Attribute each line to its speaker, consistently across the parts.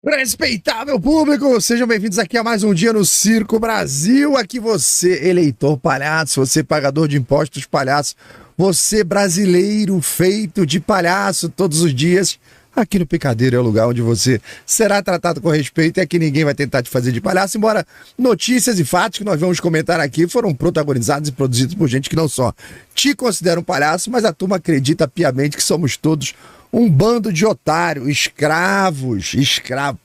Speaker 1: Respeitável público, sejam bem-vindos aqui a mais um dia no Circo Brasil. Aqui você, eleitor palhaço, você pagador de impostos palhaço, você brasileiro feito de palhaço todos os dias. Aqui no Picadeiro é o lugar onde você será tratado com respeito e aqui ninguém vai tentar te fazer de palhaço, embora notícias e fatos que nós vamos comentar aqui foram protagonizados e produzidos por gente que não só te considera um palhaço, mas a turma acredita piamente que somos todos um bando de otários, escravos,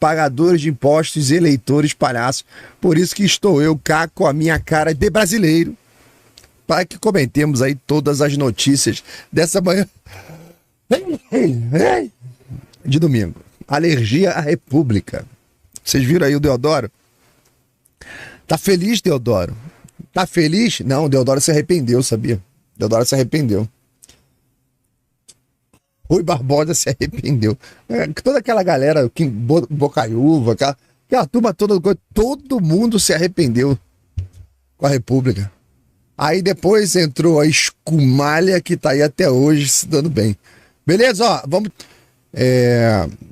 Speaker 1: pagadores de impostos, eleitores palhaços. Por isso que estou eu cá com a minha cara de brasileiro, para que comentemos aí todas as notícias dessa manhã de domingo. Alergia à República. Vocês viram aí o Deodoro? Tá feliz, Deodoro? Tá feliz? Não, o Deodoro se arrependeu, sabia? Deodoro se arrependeu. Rui Barbosa se arrependeu. Toda aquela galera, Bocaiúva, aquela turma toda, todo mundo se arrependeu com a República. Aí depois entrou a escumalha que tá aí até hoje se dando bem. Beleza, ó, vamos...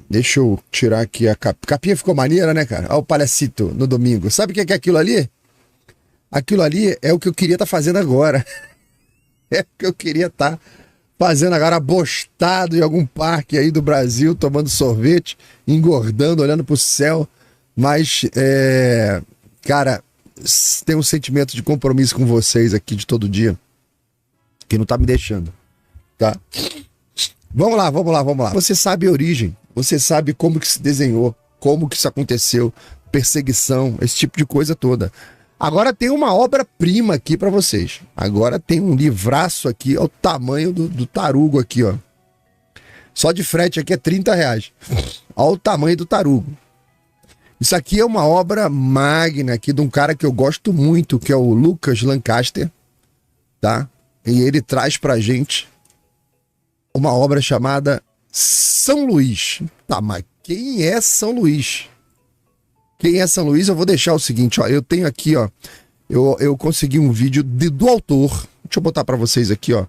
Speaker 1: deixa eu tirar aqui a capinha, ficou maneira, né, cara? Olha o palhacito no domingo. Sabe o que é aquilo ali? Aquilo ali é o que eu queria estar fazendo agora. É o que eu queria estar fazendo agora, abostado em algum parque aí do Brasil, tomando sorvete, engordando, olhando pro céu. Mas, cara, tem um sentimento de compromisso com vocês aqui de todo dia que não tá me deixando, tá? Vamos lá. Você sabe a origem, você sabe como que se desenhou, como que isso aconteceu, perseguição, esse tipo de coisa toda. Agora tem uma obra-prima aqui pra vocês. Agora tem um livraço aqui, ao tamanho do tarugo aqui, ó. Só de frete aqui é R$30. Olha o tamanho do tarugo. Isso aqui é uma obra magna aqui de um cara que eu gosto muito, que é o Lucas Lancaster, tá? E ele traz pra gente uma obra chamada São Luís. Tá, mas quem é São Luís? Quem é São Luís? Eu vou deixar o seguinte, ó. Eu tenho aqui, ó. Eu consegui um vídeo do autor. Deixa eu botar pra vocês aqui, ó.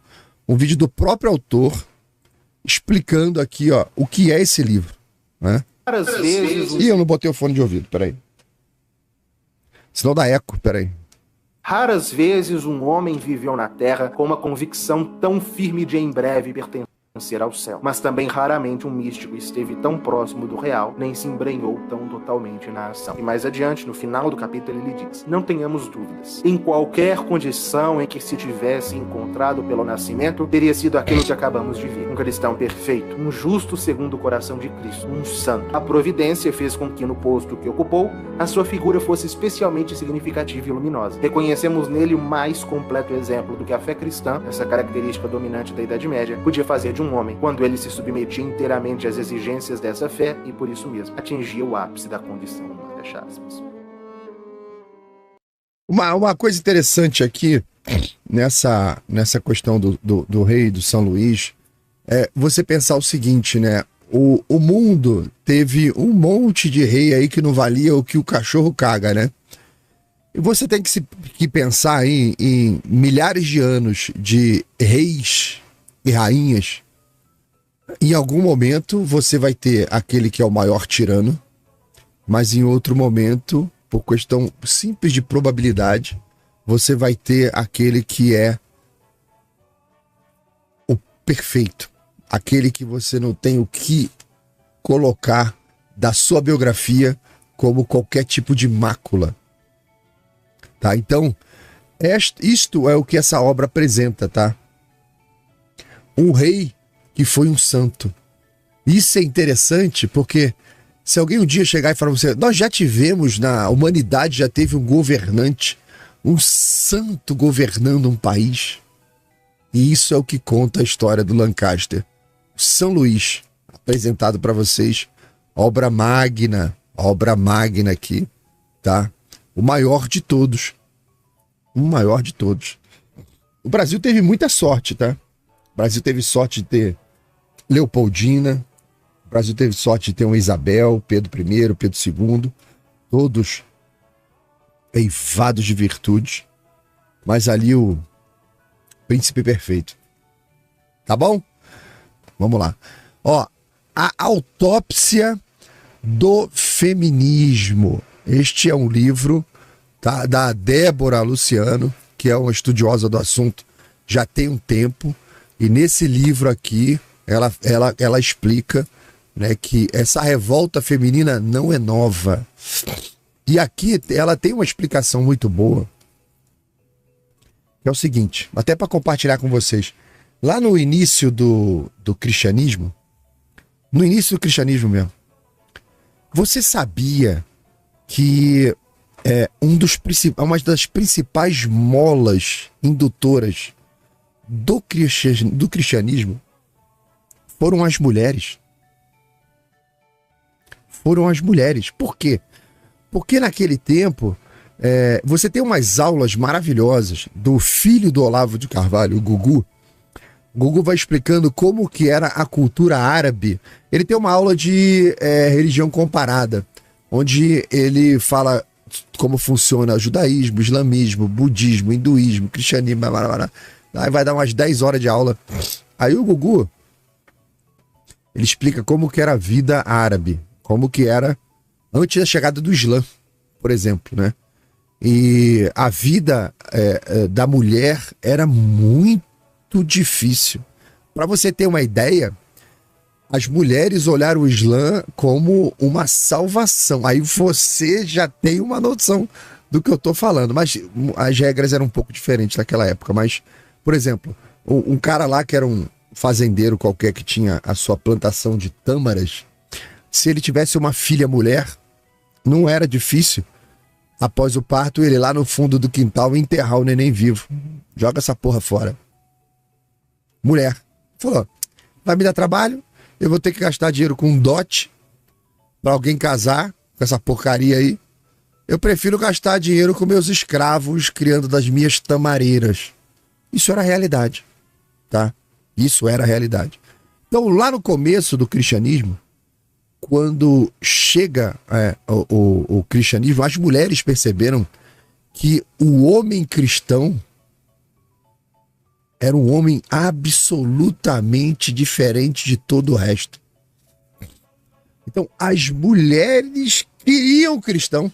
Speaker 1: Um vídeo do próprio autor explicando aqui, ó, o que é esse livro, né? Ih, eu não botei o fone de ouvido, peraí. Senão dá eco, peraí.
Speaker 2: Raras vezes um homem viveu na Terra com uma convicção tão firme de em breve pertencer ao céu. Mas também raramente um místico esteve tão próximo do real, nem se embrenhou tão totalmente na ação. E mais adiante, no final do capítulo, ele diz: não tenhamos dúvidas. Em qualquer condição em que se tivesse encontrado pelo nascimento, teria sido aquilo que acabamos de ver. Um cristão perfeito, um justo segundo o coração de Cristo, um santo. A providência fez com que no posto que ocupou, a sua figura fosse especialmente significativa e luminosa. Reconhecemos nele o mais completo exemplo do que a fé cristã, essa característica dominante da Idade Média, podia fazer de um homem, quando ele se submetia inteiramente às exigências dessa fé e, por isso mesmo, atingia o ápice da condição humana. Fecha aspas.
Speaker 1: Uma coisa interessante aqui, nessa questão do rei do São Luís, é você pensar o seguinte, né? O mundo teve um monte de rei aí que não valia o que o cachorro caga, né? E você tem que pensar aí em milhares de anos de reis e rainhas. Em algum momento você vai ter aquele que é o maior tirano, mas em outro momento, por questão simples de probabilidade, você vai ter aquele que é o perfeito, aquele que você não tem o que colocar da sua biografia como qualquer tipo de mácula, tá? Então, isto é o que essa obra apresenta, tá? Um rei que foi um santo. Isso é interessante porque se alguém um dia chegar e falar pra você, nós já tivemos, na humanidade já teve um governante, um santo governando um país. E isso é o que conta a história do Lancaster. São Luís, apresentado para vocês, obra magna aqui, tá? O maior de todos. O maior de todos. O Brasil teve muita sorte, tá? O Brasil teve sorte de ter Leopoldina, o Brasil teve sorte de ter uma Isabel, Pedro I, Pedro II, todos eivados de virtude, mas ali o príncipe perfeito. Tá bom? Vamos lá. Ó, a autópsia do Feminismo. Este é um livro, tá, da Débora Luciano, que é uma estudiosa do assunto já tem um tempo, e nesse livro aqui ela explica, né, que essa revolta feminina não é nova. E aqui ela tem uma explicação muito boa, que é o seguinte, até para compartilhar com vocês. Lá no início do cristianismo, no início do cristianismo mesmo, você sabia que uma das principais molas indutoras do cristianismo foram as mulheres? Foram as mulheres. Por quê? Porque naquele tempo, você tem umas aulas maravilhosas do filho do Olavo de Carvalho, o Gugu. O Gugu vai explicando como que era a cultura árabe. Ele tem uma aula de religião comparada, onde ele fala como funciona judaísmo, islamismo, budismo, hinduísmo, cristianismo, blá, blá, blá. Aí vai dar umas 10 horas de aula. Aí o Gugu, ele explica como que era a vida árabe, como que era antes da chegada do Islã, por exemplo, né? E a vida da mulher era muito difícil. Para você ter uma ideia, as mulheres olharam o Islã como uma salvação. Aí você já tem uma noção do que eu tô falando. Mas as regras eram um pouco diferentes naquela época. Mas, por exemplo, um cara lá que era um fazendeiro qualquer que tinha a sua plantação de tâmaras, se ele tivesse uma filha mulher, não era difícil, após o parto, ele lá no fundo do quintal enterrar o neném vivo. Joga essa porra fora. Mulher. Falou, vai me dar trabalho, eu vou ter que gastar dinheiro com um dote pra alguém casar com essa porcaria aí. Eu prefiro gastar dinheiro com meus escravos criando das minhas tamareiras. Isso era a realidade, tá? Isso era a realidade. Então, lá no começo do cristianismo, quando chega o cristianismo, as mulheres perceberam que o homem cristão era um homem absolutamente diferente de todo o resto. Então, as mulheres queriam o cristão.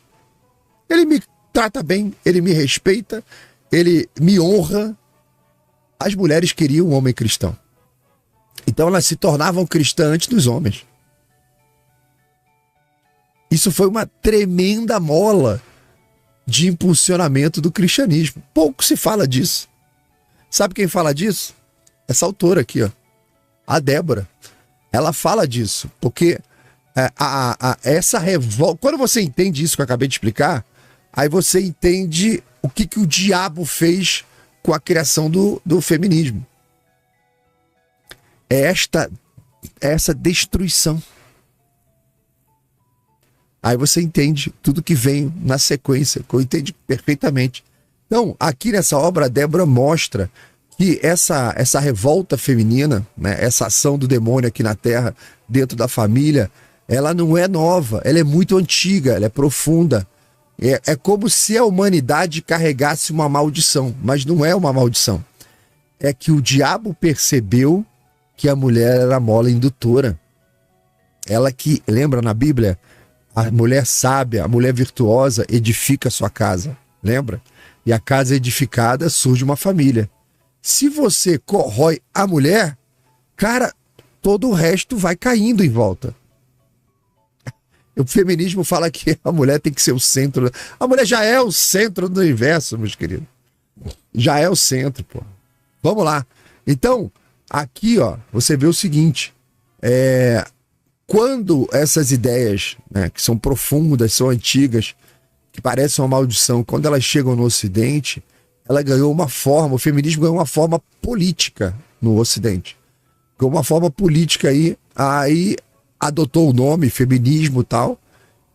Speaker 1: Ele me trata bem, ele me respeita, ele me honra. As mulheres queriam um homem cristão. Então, elas se tornavam cristãs antes dos homens. Isso foi uma tremenda mola de impulsionamento do cristianismo. Pouco se fala disso. Sabe quem fala disso? Essa autora aqui, ó, a Débora. Ela fala disso, porque essa revolta... Quando você entende isso que eu acabei de explicar, aí você entende o que o diabo fez com a criação do feminismo. É essa destruição. Aí você entende tudo que vem na sequência, que eu entendi perfeitamente. Então, aqui nessa obra, a Débora mostra que essa revolta feminina, né, essa ação do demônio aqui na Terra, dentro da família, ela não é nova, ela é muito antiga, ela é profunda. É como se a humanidade carregasse uma maldição, mas não é uma maldição. É que o diabo percebeu que a mulher era mola indutora. Ela que, lembra na Bíblia, a mulher sábia, a mulher virtuosa edifica a sua casa, lembra? E a casa edificada surge uma família. Se você corrói a mulher, cara, todo o resto vai caindo em volta. O feminismo fala que a mulher tem que ser o centro. A mulher já é o centro do universo, meus queridos. Já é o centro, pô. Vamos lá. Então, aqui, ó, você vê o seguinte. Quando essas ideias, né, que são profundas, são antigas, que parecem uma maldição, quando elas chegam no Ocidente, ela ganhou uma forma, o feminismo ganhou uma forma política no Ocidente. Ganhou uma forma política aí adotou o nome, feminismo e tal,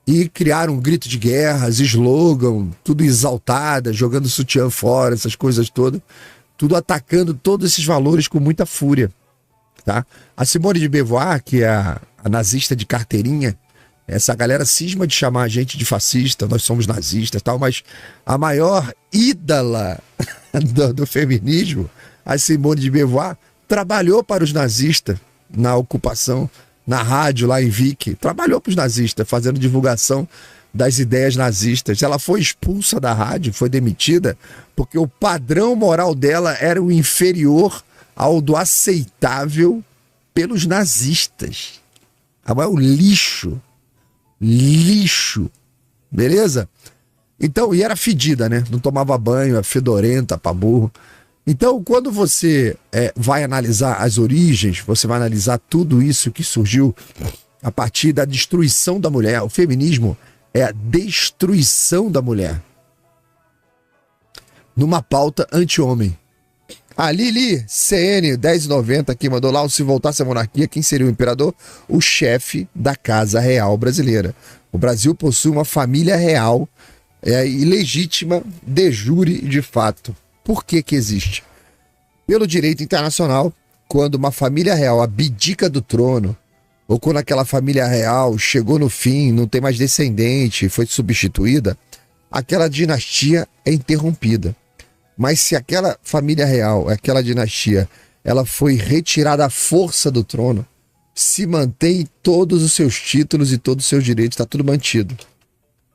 Speaker 1: e criaram um grito de guerras, slogan, tudo exaltada, jogando sutiã fora, essas coisas todas, tudo atacando todos esses valores com muita fúria, tá? A Simone de Beauvoir, que é a nazista de carteirinha, essa galera cisma de chamar a gente de fascista, nós somos nazistas e tal, mas a maior ídola do feminismo, a Simone de Beauvoir, trabalhou para os nazistas na ocupação na rádio lá em Vic, trabalhou para os nazistas, fazendo divulgação das ideias nazistas. Ela foi expulsa da rádio, foi demitida, porque o padrão moral dela era o inferior ao do aceitável pelos nazistas. É o lixo. Lixo. Beleza? Então, e era fedida, né? Não tomava banho, é fedorenta pra burro. Então, quando você vai analisar as origens, você vai analisar tudo isso que surgiu a partir da destruição da mulher. O feminismo é a destruição da mulher. Numa pauta anti-homem. A Lili CN 1090 aqui mandou lá: se voltasse à monarquia, quem seria o imperador? O chefe da Casa Real brasileira. O Brasil possui uma família real ilegítima, de jure e de fato. Por que que existe? Pelo direito internacional, quando uma família real abdica do trono, ou quando aquela família real chegou no fim, não tem mais descendente, foi substituída, aquela dinastia é interrompida. Mas se aquela família real, aquela dinastia, ela foi retirada à força do trono, se mantém todos os seus títulos e todos os seus direitos, está tudo mantido,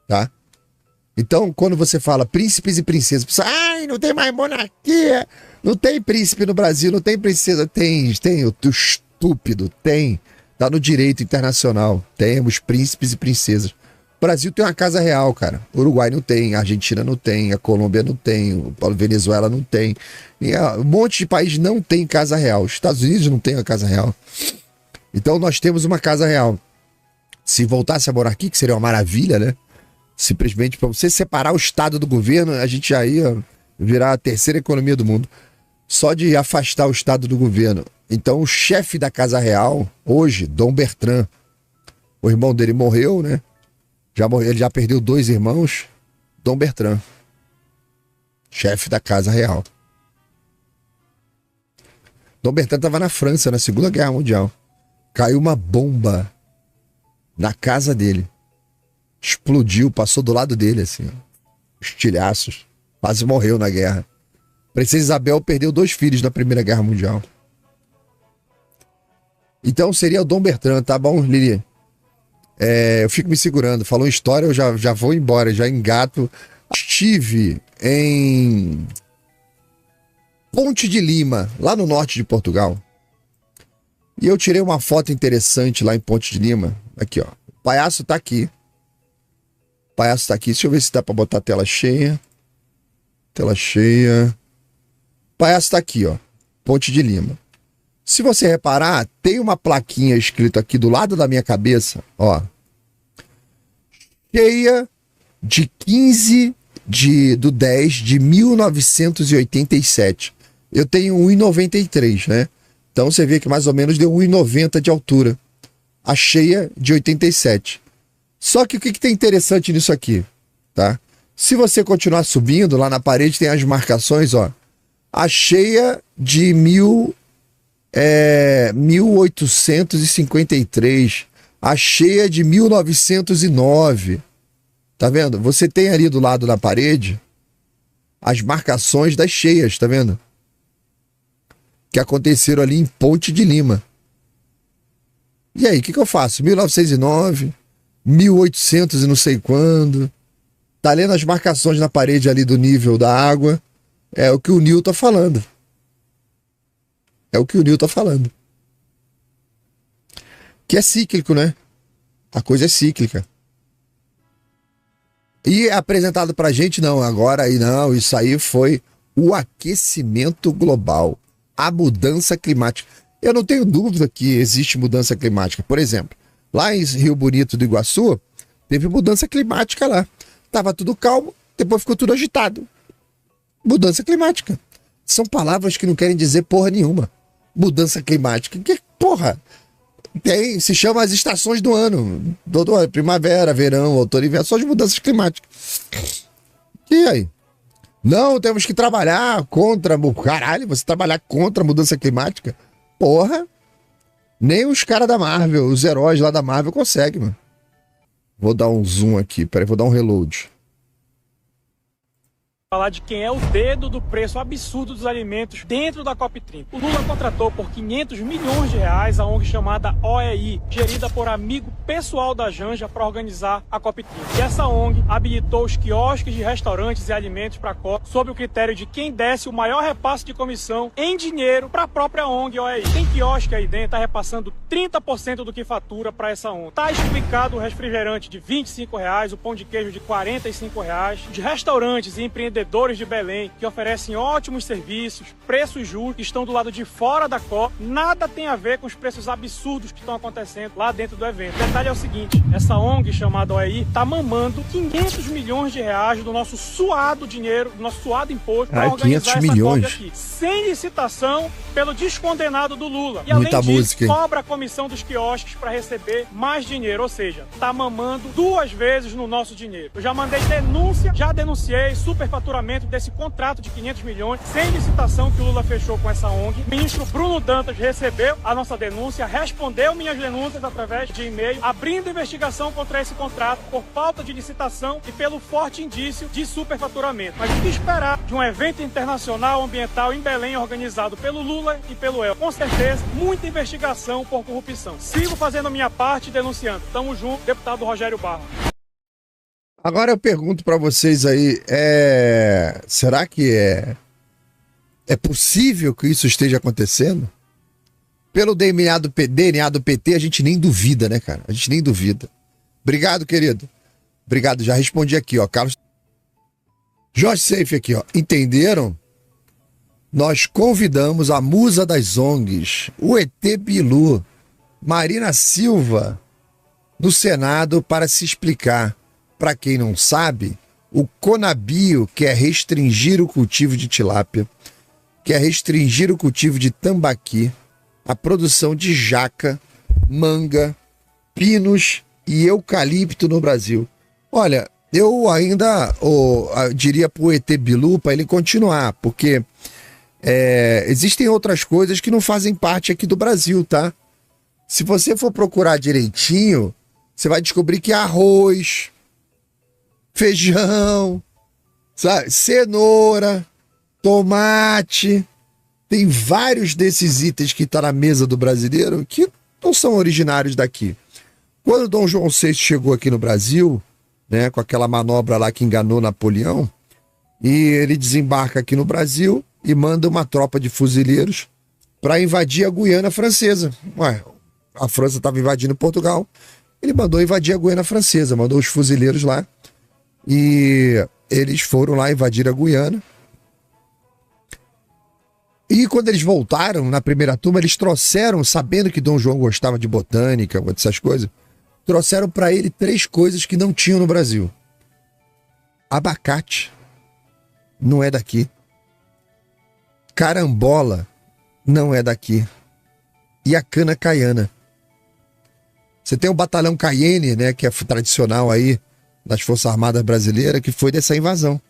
Speaker 1: tá? Então, quando você fala príncipes e princesas, você fala, ai, não tem mais monarquia, não tem príncipe no Brasil, não tem princesa. Tem, o estúpido, tem. Tá no direito internacional, temos príncipes e princesas. O Brasil tem uma casa real, cara. O Uruguai não tem, a Argentina não tem, a Colômbia não tem, a Venezuela não tem. E um monte de país não tem casa real. Os Estados Unidos não tem a casa real. Então nós temos uma casa real. Se voltasse a monarquia, que seria uma maravilha, né? Simplesmente para você separar o Estado do governo, a gente já ia virar a terceira economia do mundo. Só de afastar o Estado do governo. Então o chefe da casa real, hoje, Dom Bertrand, o irmão dele morreu, né? Ele já perdeu 2 irmãos. Dom Bertrand, chefe da Casa Real. Dom Bertrand estava na França, na Segunda Guerra Mundial. Caiu uma bomba na casa dele. Explodiu, passou do lado dele, assim, ó. Estilhaços. Quase morreu na guerra. Princesa Isabel perdeu 2 filhos na Primeira Guerra Mundial. Então seria o Dom Bertrand, tá bom, Lili? Eu fico me segurando. Falou em história, eu já vou embora, já engato. Estive em Ponte de Lima, lá no norte de Portugal. E eu tirei uma foto interessante lá em Ponte de Lima. Aqui, ó. O palhaço tá aqui. O palhaço tá aqui. Deixa eu ver se dá pra botar a tela cheia. Tela cheia. O palhaço tá aqui, ó. Ponte de Lima. Se você reparar, tem uma plaquinha escrita aqui do lado da minha cabeça, ó. Cheia de 15 do 10 de 1987. Eu tenho 1,93, né? Então você vê que mais ou menos deu 1,90 de altura. A cheia de 87. Só que o que tem interessante nisso aqui, tá? Se você continuar subindo, lá na parede tem as marcações, ó. A cheia de 1853, a cheia de 1909. Tá vendo? Você tem ali do lado da parede as marcações das cheias, tá vendo? Que aconteceram ali em Ponte de Lima. E aí, o que eu faço? 1909, 1800 e não sei quando. Tá lendo as marcações na parede ali do nível da água. É o que o Nil tá falando. É o que o Nil tá falando. Que é cíclico, né? A coisa é cíclica. E é apresentado pra gente, não, agora aí não, isso aí foi o aquecimento global, a mudança climática. Eu não tenho dúvida que existe mudança climática. Por exemplo, lá em Rio Bonito do Iguaçu, teve mudança climática lá. Tava tudo calmo, depois ficou tudo agitado. Mudança climática. São palavras que não querem dizer porra nenhuma. Mudança climática. Que porra? Se chama as estações do ano. Todo ano, primavera, verão, outono, inverno, só de mudanças climáticas. E aí? Não, temos que trabalhar contra... Caralho, você trabalhar contra a mudança climática? Porra! Nem os caras da Marvel, os heróis lá da Marvel conseguem, mano. Vou dar um zoom aqui, peraí, vou dar um reload.
Speaker 3: falar de quem é o dedo do preço absurdo dos alimentos dentro da COP30. O Lula contratou por 500 milhões de reais a ONG chamada OEI, gerida por amigo pessoal da Janja, para organizar a COP30. E essa ONG habilitou os quiosques de restaurantes e alimentos para a COP sob o critério de quem desse o maior repasse de comissão em dinheiro para a própria ONG OEI. Tem quiosque aí dentro, está repassando 30% do que fatura para essa ONG. Está explicado o refrigerante de R$ 25, o pão de queijo de R$ 45, de restaurantes e empreendedores de Belém, que oferecem ótimos serviços, preços justos, estão do lado de fora da COP, nada tem a ver com os preços absurdos que estão acontecendo lá dentro do evento. O detalhe é o seguinte, essa ONG chamada OEI está mamando 500 milhões de reais do nosso suado dinheiro, do nosso suado imposto, para organizar essa COP aqui, sem licitação, pelo descondenado do Lula. E além disso, cobra a comissão dos quiosques para receber mais dinheiro, ou seja, está mamando 2 vezes no nosso dinheiro. Eu já mandei denúncia, já denunciei superfaturamento desse contrato de 500 milhões sem licitação que o Lula fechou com essa ONG. O ministro Bruno Dantas recebeu a nossa denúncia, respondeu minhas denúncias através de e-mail, abrindo investigação contra esse contrato por falta de licitação e pelo forte indício de superfaturamento. Mas o que esperar de um evento internacional ambiental em Belém organizado pelo Lula e pelo El? Com certeza, muita investigação por corrupção. Sigo fazendo a minha parte e denunciando. Tamo junto, deputado Rogério Barros.
Speaker 1: Agora eu pergunto para vocês aí, será que é possível que isso esteja acontecendo? Pelo DNA do PT, a gente nem duvida, né, cara? A gente nem duvida. Obrigado, querido. Obrigado, já respondi aqui, ó. Carlos Jorge Seife aqui, ó. Entenderam? Nós convidamos a musa das ONGs, o ET Bilu, Marina Silva, no Senado para se explicar. Para quem não sabe, o Conabio quer restringir o cultivo de tilápia, quer restringir o cultivo de tambaqui, a produção de jaca, manga, pinos e eucalipto no Brasil. Olha, eu ainda diria para o ET Bilu para ele continuar, porque existem outras coisas que não fazem parte aqui do Brasil, tá? Se você for procurar direitinho, você vai descobrir que arroz, feijão, sabe? Cenoura, tomate, tem vários desses itens que estão na mesa do brasileiro que não são originários daqui. Quando Dom João VI chegou aqui no Brasil, né, com aquela manobra lá que enganou Napoleão, e ele desembarca aqui no Brasil e manda uma tropa de fuzileiros para invadir a Guiana Francesa. Ué, a França estava invadindo Portugal, ele mandou invadir a Guiana Francesa, mandou os fuzileiros lá, e eles foram lá invadir a Guiana. E quando eles voltaram na primeira turma, eles trouxeram, sabendo que Dom João gostava de botânica, dessas coisas, trouxeram para ele 3 coisas que não tinham no Brasil. Abacate não é daqui. Carambola não é daqui. E a cana caiana. Você tem o batalhão Cayenne, né, que é tradicional aí das Forças Armadas Brasileiras, que foi dessa invasão.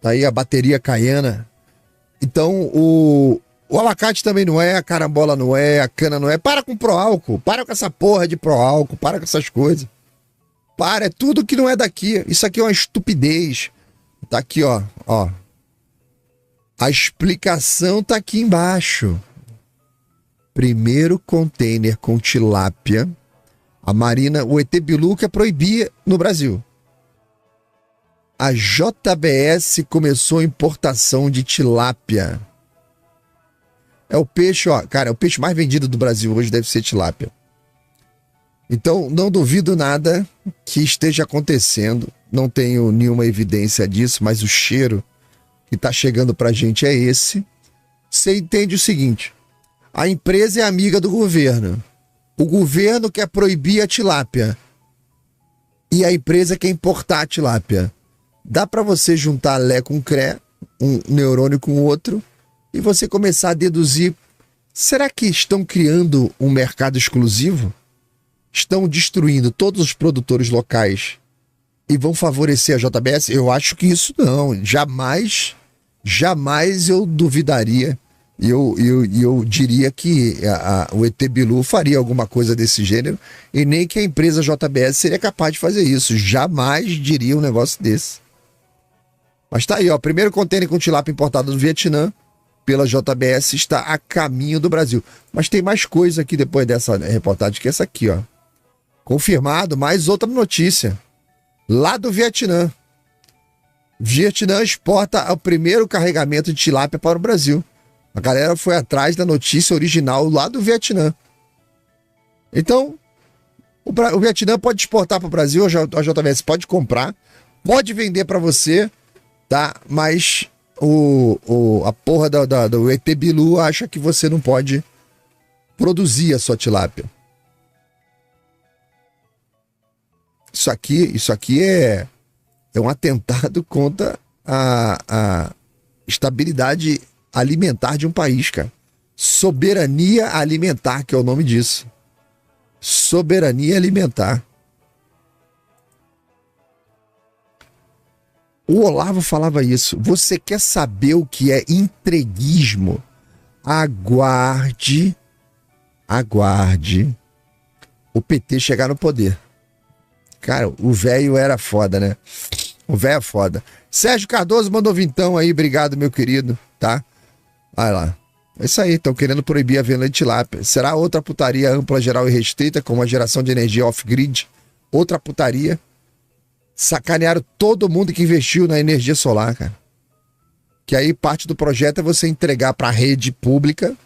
Speaker 1: Tá aí a bateria caiana. Então, o abacate também não é, a carambola não é, a cana não é. Para com pró-álcool, para com essa porra de pró-álcool, para com essas coisas. Para, é tudo que não é daqui. Isso aqui é uma estupidez. Tá aqui, ó. A explicação tá aqui embaixo. Primeiro container com tilápia, a Marina, o ET Bilu quer proibir no Brasil. A JBS começou a importação de tilápia. É o peixe, ó, cara, é o peixe mais vendido do Brasil hoje, deve ser tilápia. Então, não duvido nada que esteja acontecendo. Não tenho nenhuma evidência disso, mas o cheiro que tá chegando pra gente é esse. Você entende o seguinte: a empresa é amiga do governo. O governo quer proibir a tilápia. E a empresa quer importar a tilápia. Dá para você juntar Lé com Cré, um neurônio com o outro, e você começar a deduzir: será que estão criando um mercado exclusivo? Estão destruindo todos os produtores locais e vão favorecer a JBS? Eu acho que isso não. Jamais eu duvidaria. E eu diria que o ET Bilu faria alguma coisa desse gênero, e nem que a empresa JBS seria capaz de fazer isso. Jamais diria um negócio desse. Mas tá aí, ó. Primeiro contêiner com tilápia importado do Vietnã pela JBS está a caminho do Brasil. Mas tem mais coisa aqui depois dessa reportagem, que é essa aqui, ó. Confirmado, mais outra notícia. Lá do Vietnã. Vietnã exporta o primeiro carregamento de tilápia para o Brasil. A galera foi atrás da notícia original lá do Vietnã. Então, o Vietnã pode exportar para o Brasil, a JBS pode comprar, pode vender para você, tá? Mas a porra do ET Bilu acha que você não pode produzir a sua tilápia. Isso aqui é um atentado contra a estabilidade alimentar de um país, cara. Soberania alimentar, que é o nome disso. Soberania alimentar. O Olavo falava isso. Você quer saber o que é entreguismo? Aguarde o PT chegar no poder. Cara, o velho era foda, né? O velho é foda. Sérgio Cardoso mandou vintão aí, obrigado, meu querido, tá? Vai lá. É isso aí, estão querendo proibir a venda de tilápia. Será outra putaria ampla, geral e restrita, como a geração de energia off-grid? Outra putaria. Sacanearam todo mundo que investiu na energia solar, cara. Que aí parte do projeto é você entregar para a rede pública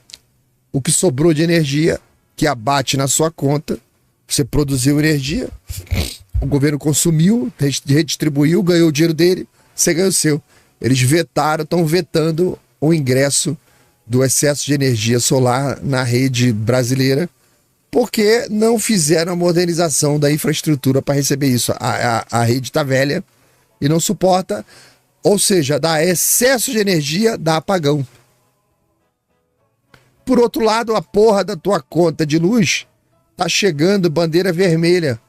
Speaker 1: o que sobrou de energia, que abate na sua conta. Você produziu energia, o governo consumiu, redistribuiu, ganhou o dinheiro dele, você ganhou o seu. Eles estão vetando o ingresso do excesso de energia solar na rede brasileira, porque não fizeram a modernização da infraestrutura para receber isso. A rede está velha e não suporta, ou seja, dá excesso de energia, dá apagão. Por outro lado, a porra da tua conta de luz tá chegando bandeira vermelha,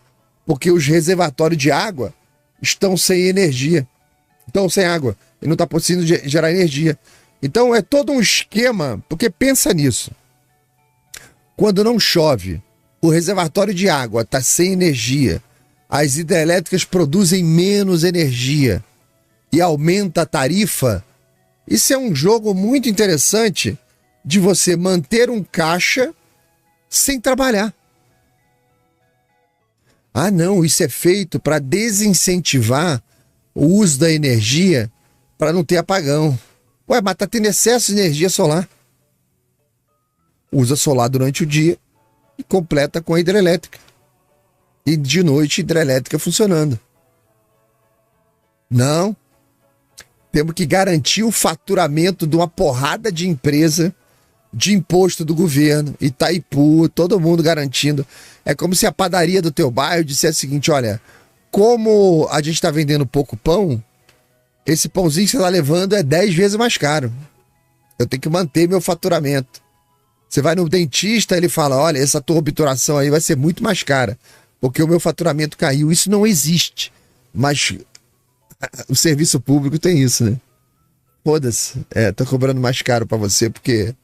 Speaker 1: porque os reservatórios de água estão sem energia, estão sem água, e não está conseguindo gerar energia. Então é todo um esquema, porque pensa nisso. Quando não chove, o reservatório de água está sem energia, as hidrelétricas produzem menos energia e aumenta a tarifa. Isso é um jogo muito interessante de você manter um caixa sem trabalhar. Ah, não, isso é feito para desincentivar o uso da energia para não ter apagão. Ué, mas tá tendo excesso de energia solar. Usa solar durante o dia e completa com a hidrelétrica. E de noite, hidrelétrica funcionando. Não. Temos que garantir o faturamento de uma porrada de empresa, de imposto do governo, Itaipu, todo mundo garantindo. É como se a padaria do teu bairro dissesse o seguinte: olha, como a gente está vendendo pouco pão, esse pãozinho que você está levando é 10 vezes mais caro. Eu tenho que manter meu faturamento. Você vai no dentista, ele fala: olha, essa tua obturação aí vai ser muito mais cara, porque o meu faturamento caiu. Isso não existe. Mas o serviço público tem isso, né? Foda-se. Tô cobrando mais caro para você, porque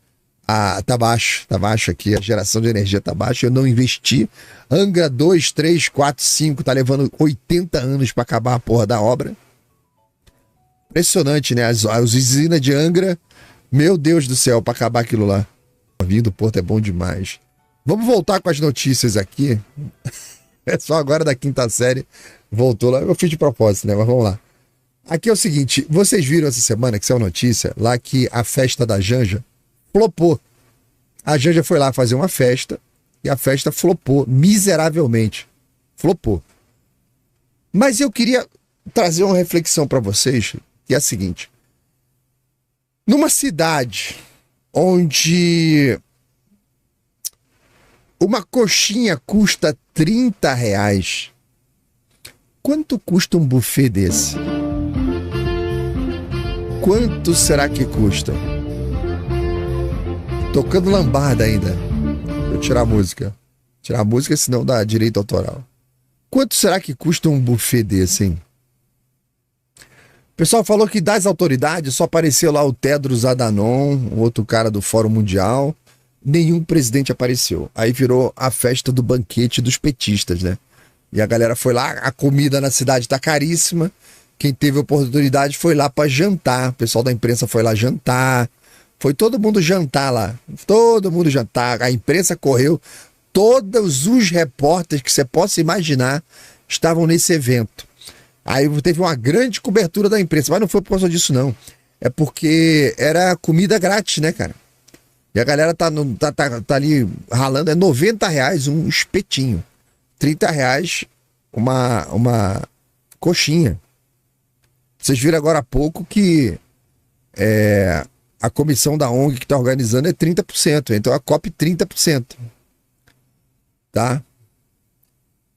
Speaker 1: tá baixo aqui, a geração de energia tá baixa, eu não investi. Angra 2, 3, 4, 5, tá levando 80 anos para acabar a porra da obra. Impressionante, né? As usinas de Angra, meu Deus do céu, para acabar aquilo lá. O vinho do Porto é bom demais. Vamos voltar com as notícias aqui. É só agora da quinta série, voltou lá. Eu fiz de propósito, né? Mas vamos lá. Aqui é o seguinte, vocês viram essa semana que saiu notícia lá que a festa da Janja flopou. A Janja foi lá fazer uma festa e a festa flopou miseravelmente. Flopou. Mas eu queria trazer uma reflexão para vocês, que é a seguinte. Numa cidade onde uma coxinha custa R$30, quanto custa um buffet desse? Quanto será que custa? Tocando lambada ainda. Vou tirar a música. Tirar a música, senão dá direito autoral. Quanto será que custa um buffet desse, hein? O pessoal falou que das autoridades só apareceu lá o Tedros Adhanom, o outro cara do Fórum Mundial. Nenhum presidente apareceu. Aí virou a festa do banquete dos petistas, né? E a galera foi lá, a comida na cidade tá caríssima. Quem teve oportunidade foi lá para jantar. O pessoal da imprensa foi lá jantar. Foi todo mundo jantar lá. Todo mundo jantar. A imprensa correu. Todos os repórteres que você possa imaginar estavam nesse evento. Aí teve uma grande cobertura da imprensa. Mas não foi por causa disso, não. É porque era comida grátis, né, cara? E a galera tá ali ralando. É R$90 um espetinho. R$30 uma coxinha. Vocês viram agora há pouco que a comissão da ONG que está organizando é 30%. Então a COP 30%. Tá?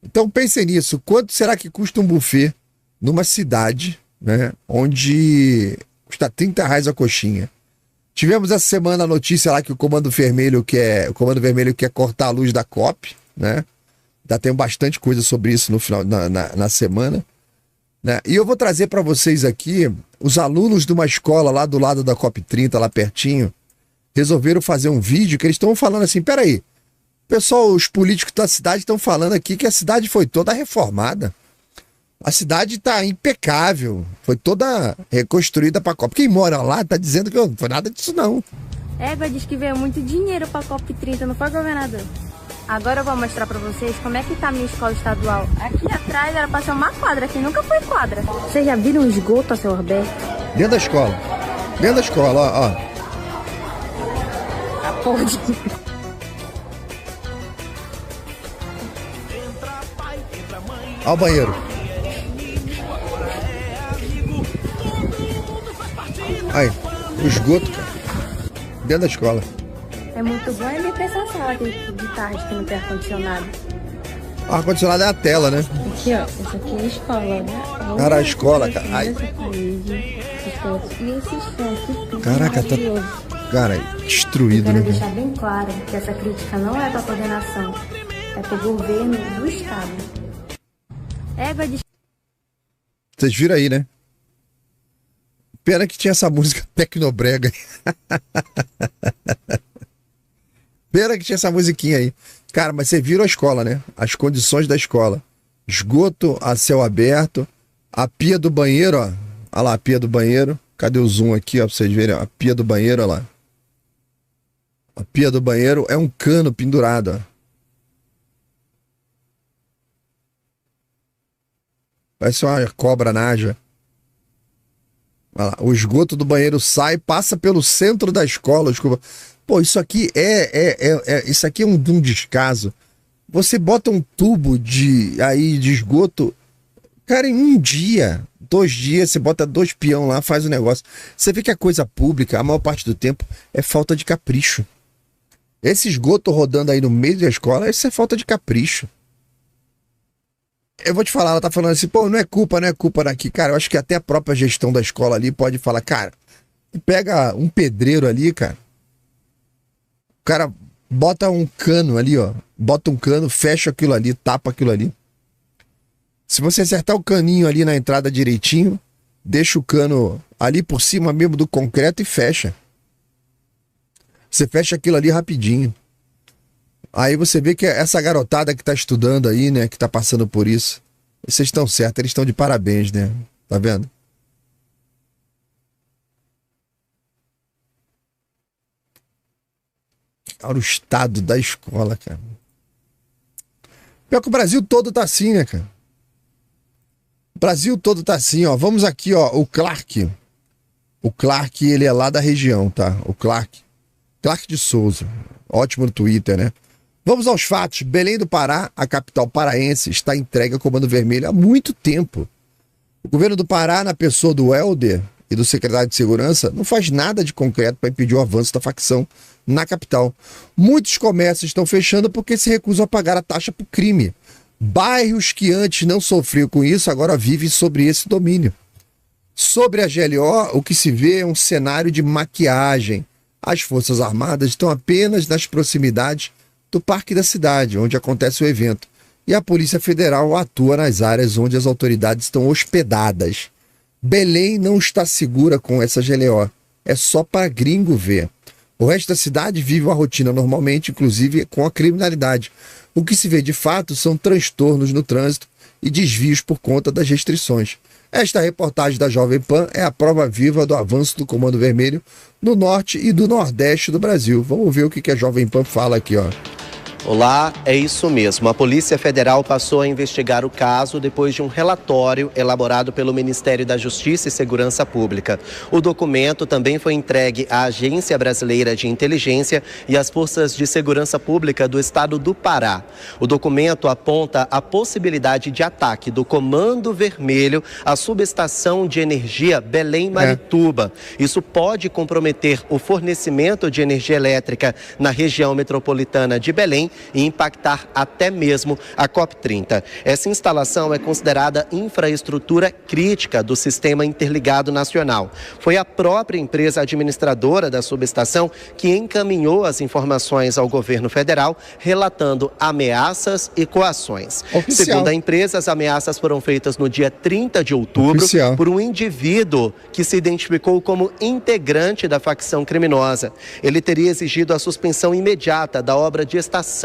Speaker 1: Então pensem nisso. Quanto será que custa um buffet numa cidade, né, onde custa R$30 a coxinha? Tivemos essa semana a notícia lá que o Comando Vermelho quer cortar a luz da COP, né? Já tem bastante coisa sobre isso no final na semana. Né? E eu vou trazer para vocês aqui, os alunos de uma escola lá do lado da COP 30, lá pertinho, resolveram fazer um vídeo que eles estão falando assim, peraí, pessoal, os políticos da cidade estão falando aqui que a cidade foi toda reformada. A cidade está impecável, foi toda reconstruída para a COP. Quem mora lá está dizendo que não foi nada disso não.
Speaker 4: Égua diz que veio muito dinheiro para a COP 30, não foi, governador? Agora eu vou mostrar pra vocês como é que tá a minha escola estadual. Aqui atrás era pra ser uma quadra, aqui nunca foi quadra. Vocês já viram um esgoto a céu aberto?
Speaker 1: Dentro da escola. Dentro da escola, ó.
Speaker 4: Ah, pode.
Speaker 1: Ó o banheiro. Aí, o esgoto, cara. Dentro da escola.
Speaker 4: É muito bom e me pensa a sala aqui de tarde que não tem ar-condicionado.
Speaker 1: O ar-condicionado é a tela, né?
Speaker 4: Aqui, ó. Essa aqui é a escola, né?
Speaker 1: Cara, a escola, cara. Ai.
Speaker 4: E esses fãs.
Speaker 1: Caraca, tá. Cara, destruído,
Speaker 4: Eu
Speaker 1: né?
Speaker 4: quero deixar bem claro que essa crítica não é pra coordenação. É pro governo do estado. Égua de...
Speaker 1: Vocês viram aí, né? Pena que tinha essa música tecnobrega. Pena que tinha essa musiquinha aí. Cara, mas você viram a escola, né? As condições da escola. Esgoto a céu aberto. A pia do banheiro, ó. Olha lá a pia do banheiro. Cadê o zoom aqui, ó, pra vocês verem? A pia do banheiro, olha lá. A pia do banheiro é um cano pendurado, ó. Parece uma cobra naja. Olha lá, o esgoto do banheiro sai, passa pelo centro da escola. Desculpa. Pô, isso aqui isso aqui é um descaso. Você bota um tubo de esgoto, cara, em um dia, 2 dias, você bota 2 peão lá, faz o negócio. Você vê que a coisa pública, a maior parte do tempo, é falta de capricho. Esse esgoto rodando aí no meio da escola, isso é falta de capricho. Eu vou te falar, ela tá falando assim, pô, não é culpa daqui. Cara, eu acho que até a própria gestão da escola ali pode falar, cara, pega um pedreiro ali, cara. O cara bota um cano ali, ó. Bota um cano, fecha aquilo ali, tapa aquilo ali. Se você acertar o caninho ali na entrada direitinho, deixa o cano ali por cima mesmo do concreto e fecha. Você fecha aquilo ali rapidinho. Aí você vê que essa garotada que tá estudando aí, né, que tá passando por isso, vocês estão certos, eles estão de parabéns, né? Tá vendo? Olha o estado da escola, cara. Pior que o Brasil todo tá assim, né, cara? O Brasil todo tá assim, ó. Vamos aqui, ó, o Clark. O Clark, ele é lá da região, tá? O Clark de Souza. Ótimo no Twitter, né? Vamos aos fatos. Belém do Pará, a capital paraense, está entregue ao Comando Vermelho há muito tempo. O governo do Pará, na pessoa do Helder e do secretário de Segurança, não faz nada de concreto para impedir o avanço da facção na capital. Muitos comércios estão fechando porque se recusam a pagar a taxa por crime. Bairros que antes não sofriam com isso, agora vivem sobre esse domínio. Sobre a GLO, o que se vê é um cenário de maquiagem. As Forças Armadas estão apenas nas proximidades do Parque da Cidade, onde acontece o evento, e a Polícia Federal atua nas áreas onde as autoridades estão hospedadas. Belém não está segura com essa GLO, é só para gringo ver. O resto da cidade vive uma rotina normalmente, inclusive com a criminalidade. O que se vê de fato são transtornos no trânsito e desvios por conta das restrições. Esta reportagem da Jovem Pan é a prova viva do avanço do Comando Vermelho no norte e do nordeste do Brasil. Vamos ver o que a Jovem Pan fala aqui, ó.
Speaker 5: Olá, é isso mesmo. A Polícia Federal passou a investigar o caso depois de um relatório elaborado pelo Ministério da Justiça e Segurança Pública. O documento também foi entregue à Agência Brasileira de Inteligência e às Forças de Segurança Pública do Estado do Pará. O documento aponta a possibilidade de ataque do Comando Vermelho à subestação de energia Belém-Marituba. Isso pode comprometer o fornecimento de energia elétrica na região metropolitana de Belém e impactar até mesmo a COP30. Essa instalação é considerada infraestrutura crítica do Sistema Interligado Nacional. Foi a própria empresa administradora da subestação que encaminhou as informações ao governo federal, relatando ameaças e coações.
Speaker 1: Oficial.
Speaker 5: Segundo a empresa, as ameaças foram feitas no dia 30 de outubro
Speaker 1: Oficial.
Speaker 5: por um indivíduo que se identificou como integrante da facção criminosa. Ele teria exigido a suspensão imediata da obra de estação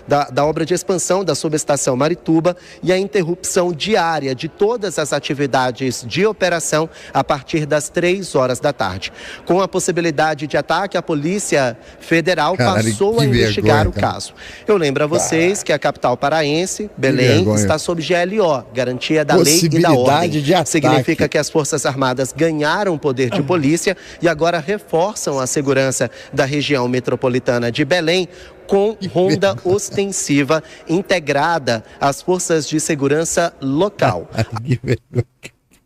Speaker 5: da obra de expansão da subestação Marituba e a interrupção diária de todas as atividades de operação a partir das 3 horas da tarde. Com a possibilidade de ataque, a Polícia Federal passou a investigar o caso. Eu lembro a vocês que a capital paraense, Belém, está sob GLO, garantia da lei e da ordem. Significa que as Forças Armadas ganharam poder de polícia e agora reforçam a segurança da região metropolitana de Belém com ronda ostensiva integrada às forças de segurança local.
Speaker 1: Que vergonha.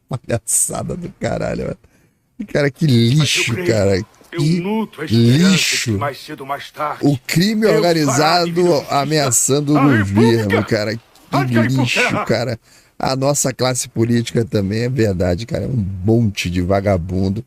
Speaker 1: Palhaçada do caralho, mano. Cara, que lixo, cara. Que lixo. O crime organizado ameaçando o governo, cara. Que lixo, cara. A nossa classe política também é verdade, cara. É um monte de vagabundo